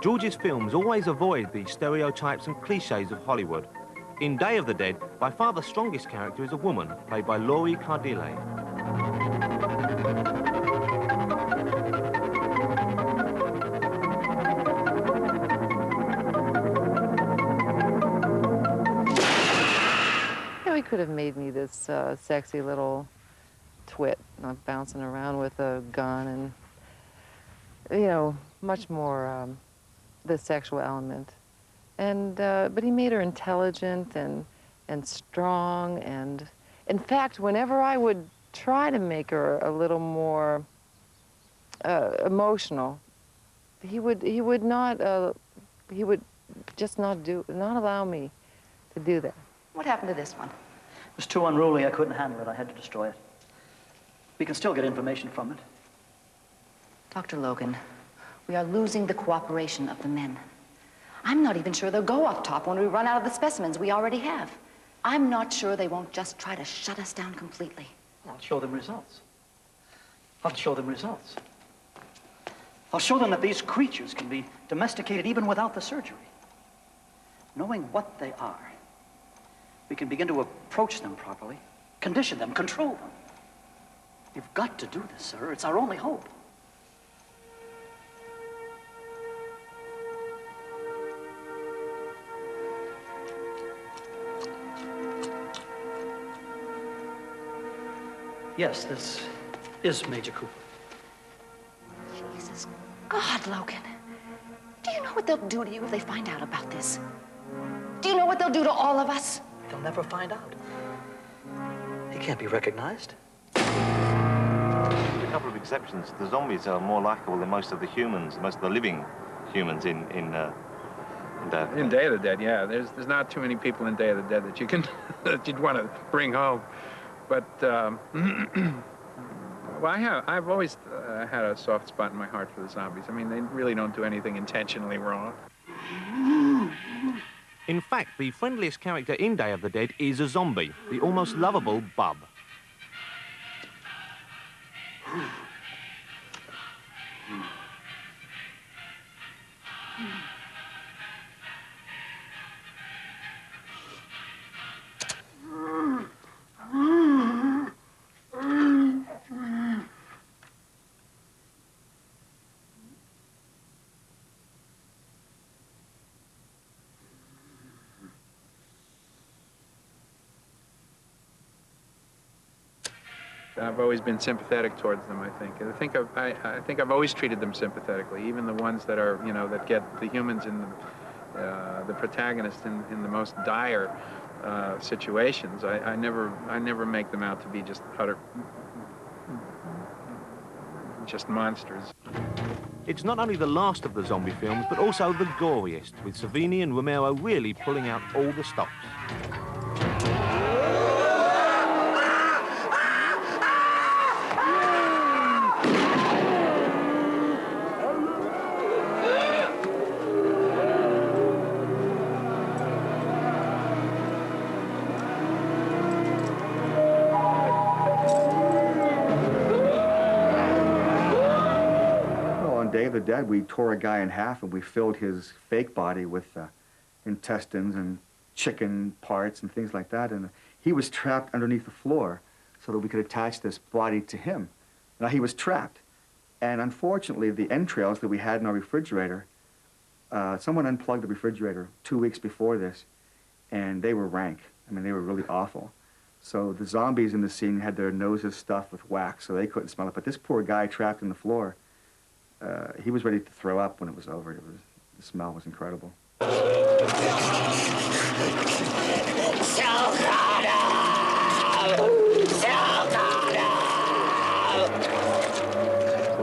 George's films always avoid the stereotypes and cliches of Hollywood. In Day of the Dead, by far the strongest character is a woman, played by Laurie Cardille. He could have made me this sexy little twit, bouncing around with a gun and, you know, much more the sexual element. And, but he made her intelligent and strong, and in fact, whenever I would try to make her a little more emotional, he would just not allow me to do that. What happened to this one? It was too unruly. I couldn't handle it. I had to destroy it. We can still get information from it. Dr. Logan, we are losing the cooperation of the men. I'm not even sure they'll go up top when we run out of the specimens we already have. I'm not sure they won't just try to shut us down completely. I'll show them results. I'll show them results. I'll show them that these creatures can be domesticated even without the surgery. Knowing what they are, we can begin to approach them properly, condition them, control them. You've got to do this, sir. It's our only hope. Yes, this is Major Cooper. Jesus God, Logan. Do you know what they'll do to you if they find out about this? Do you know what they'll do to all of us? They'll never find out. He can't be recognized. With a couple of exceptions, the zombies are more likable than most of the humans, most of the living humans in Day of the Dead, yeah. There's not too many people in Day of the Dead that you can that you'd want to bring home. But well, I've always had a soft spot in my heart for the zombies. I mean, they really don't do anything intentionally wrong. In fact, the friendliest character in Day of the Dead is a zombie, the almost lovable Bub. I've always been sympathetic towards them, I think. I think I've always treated them sympathetically, even the ones that are, you know, that get the humans in the protagonist in the most dire situations. I never make them out to be just monsters. It's not only the last of the zombie films, but also the goriest, with Savini and Romero really pulling out all the stops. Day of the Dead, we tore a guy in half and we filled his fake body with intestines and chicken parts and things like that. And he was trapped underneath the floor so that we could attach this body to him. Now, he was trapped. And unfortunately, the entrails that we had in our refrigerator, someone unplugged the refrigerator 2 weeks before this, and they were rank. I mean, they were really awful. So the zombies in the scene had their noses stuffed with wax, so they couldn't smell it. But this poor guy trapped in the floor, he was ready to throw up when it was over. The smell was incredible. So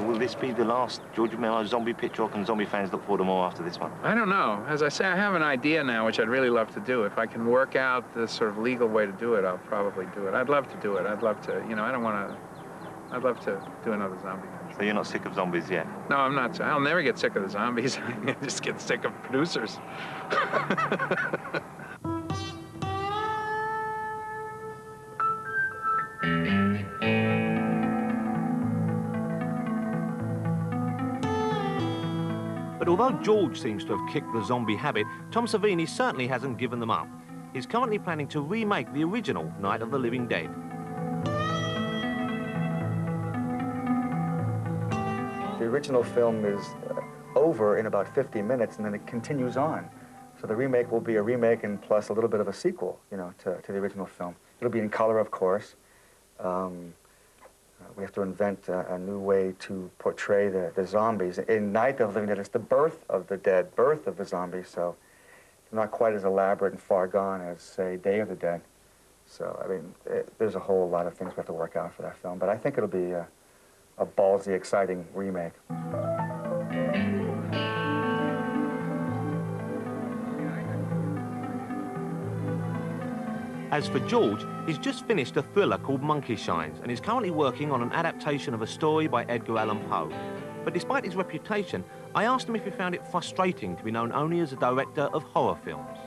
will this be the last George Romero zombie picture, or can zombie fans look forward to more after this one? I don't know. As I say, I have an idea now, which I'd really love to do. If I can work out the sort of legal way to do it, I'll probably do it. I'd love to do it. I'd love to, you know, I'd love to do another zombie picture. So you're not sick of zombies yet? No, I'm not. I'll never get sick of the zombies. I just get sick of producers. But although George seems to have kicked the zombie habit, Tom Savini certainly hasn't given them up. He's currently planning to remake the original Night of the Living Dead. The original film is over in about 50 minutes, and then it continues on. So the remake will be a remake and plus a little bit of a sequel, you know, to the original film. It'll be in color, of course. We have to invent a new way to portray the zombies. In Night of the Living Dead, it's the birth of the dead, birth of the zombies, so they're not quite as elaborate and far gone as, say, Day of the Dead. So, I mean, there's a whole lot of things we have to work out for that film, but I think it'll be a ballsy, exciting remake. As for George, he's just finished a thriller called Monkey Shines and is currently working on an adaptation of a story by Edgar Allan Poe. But despite his reputation, I asked him if he found it frustrating to be known only as a director of horror films.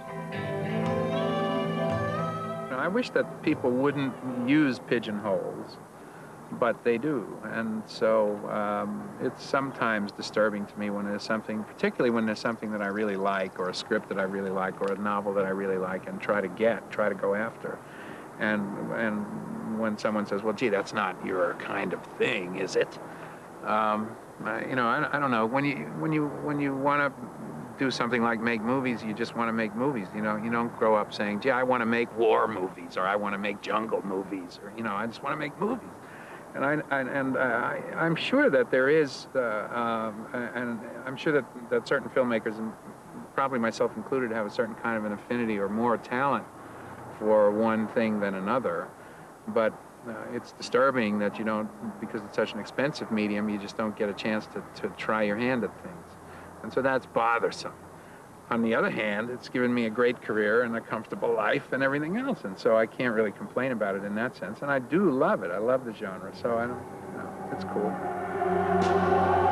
I wish that people wouldn't use pigeonholes, but they do. And so it's sometimes disturbing to me when there's something, particularly when there's something that I really like, or a script that I really like, or a novel that I really like, and try to go after. And when someone says, well, gee, that's not your kind of thing, is it? You know, I don't know. When you want to do something like make movies, you just want to make movies. You know, you don't grow up saying, gee, I want to make war movies, or I want to make jungle movies, or, you know, I just want to make movies. And I'm sure that there is, and I'm sure that certain filmmakers, and probably myself included, have a certain kind of an affinity or more talent for one thing than another. But it's disturbing that you don't, because it's such an expensive medium, you just don't get a chance to try your hand at things. And so that's bothersome. On the other hand, it's given me a great career and a comfortable life and everything else, and so I can't really complain about it in that sense. And I do love it. I love the genre, so I don't, you know, it's cool.